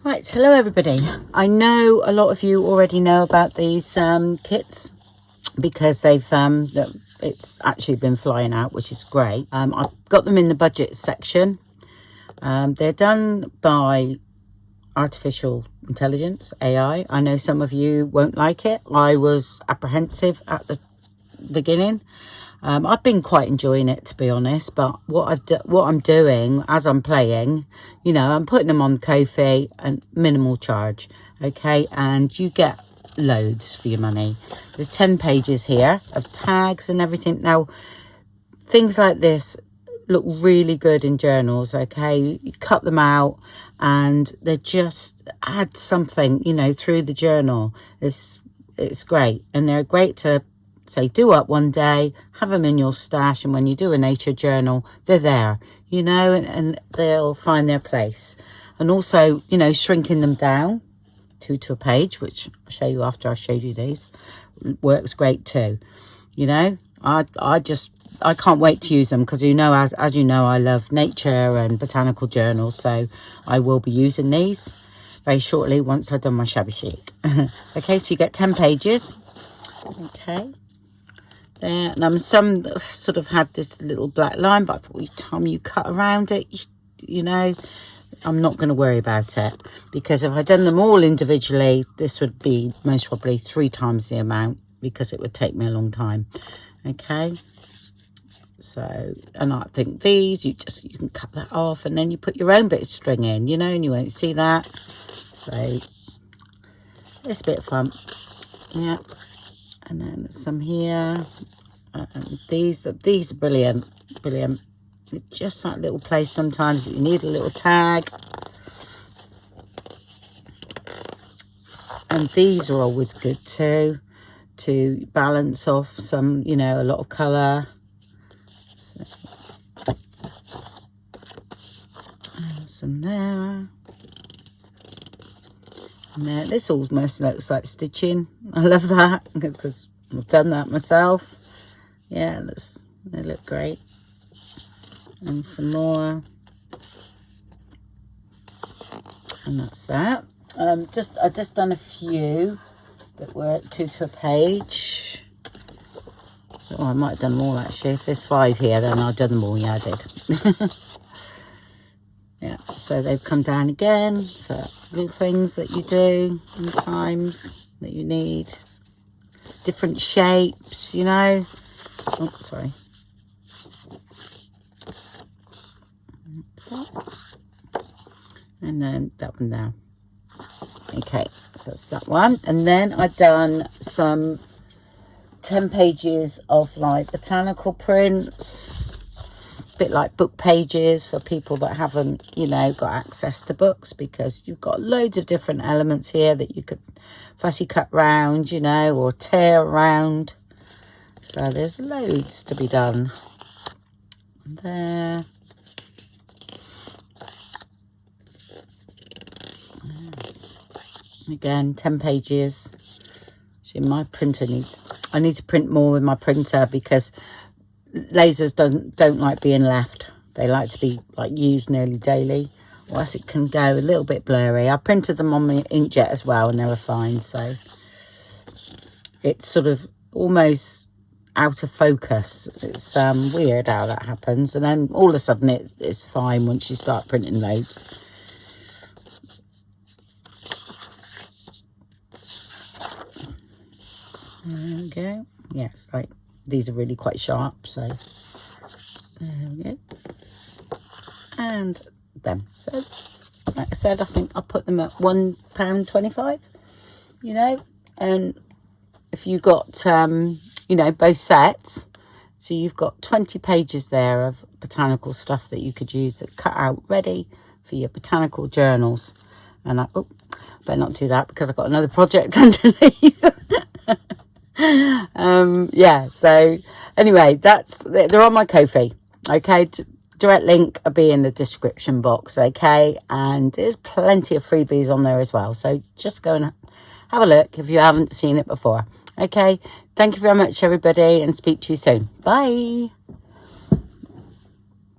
Right, hello everybody. I know a lot of you already know about these kits because they've it's actually been flying out, which is great. I've got them in the budget section. They're done by artificial intelligence, AI. I know some of you won't like it. I was apprehensive at the beginning. I've been quite enjoying it, to be honest, but what I'm doing as I'm playing, you know, I'm putting them on Ko-fi and minimal charge, okay, and you get loads for your money. There's 10 pages here of tags and everything. Now, things like this look really good in journals, okay? You cut them out and they just add something, you know, through the journal. It's great, and they're great to say do up one day, have them in your stash, and when you do a nature journal, they're there, you know, and they'll find their place. And also, you know, shrinking them down to a page, which I'll show you after I've showed you these, works great too. You know, I can't wait to use them because, you know, as you know, I love nature and botanical journals, so I will be using these very shortly once I've done my shabby chic. Okay, so you get 10 pages. Okay. There, and some sort of had this little black line, but I thought each time you cut around it, you know, I'm not going to worry about it, because if I'd done them all individually, this would be most probably 3 times the amount, because it would take me a long time. Okay, so, and I think these, you can cut that off and then you put your own bit of string in, you know, and you won't see that. So it's a bit of fun. Yeah. And then there's some here. These are brilliant. Just that little place sometimes you need a little tag. And these are always good too, to balance off some, you know, a lot of colour. So, some there. And there, this almost looks like stitching. I love that because I've done that myself. Yeah, they look great. And some more. And that's that. I just done a few that were 2 to a page. Oh, I might have done more actually. If there's 5 here, then I've done them all. Yeah, I did. Yeah, so they've come down again for little things that you do sometimes that you need. Different shapes, you know. Oh, sorry. So, and then that one there. Okay, so that's that one. And then I've done some 10 pages of like botanical prints. A bit like book pages for people that haven't, you know, got access to books, because you've got loads of different elements here that you could fussy cut round, you know, or tear around. So there's loads to be done there. Again, 10 pages. See, my printer I need to print more with my printer, because lasers don't like being left. They like to be like used nearly daily, or else it can go a little bit blurry. I printed them on my inkjet as well, and they were fine. So it's sort of almost out of focus. It's weird how that happens, and then all of a sudden it's fine once you start printing loads. There we go. Yes, like these are really quite sharp, so there we go. And them. So like I said, I think I put them at £1.25, you know, and if you got you know, both sets, so you've got 20 pages there of botanical stuff that you could use, that cut out ready for your botanical journals. And better not do that, because I've got another project underneath. Yeah, so anyway, they're on my Ko-fi. Okay, direct link will be in the description box. Okay, and there's plenty of freebies on there as well, so just go and have a look if you haven't seen it before. Okay, thank you very much everybody, and speak to you soon. Bye.